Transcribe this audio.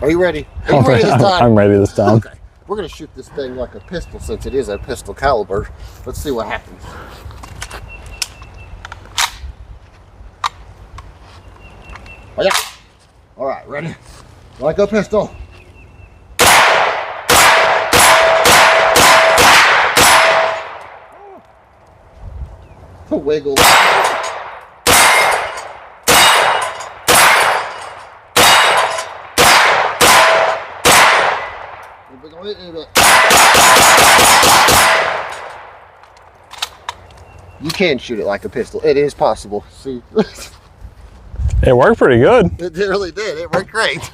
Are you ready? Are you ready this time? I'm ready this time. Okay. We're going to shoot this thing like a pistol since it is a pistol caliber. Let's see what happens. Oh, yeah. All right, ready? Like a pistol. A wiggle. You can shoot it like a pistol. It is possible. See? It worked pretty good. It really did. It worked great.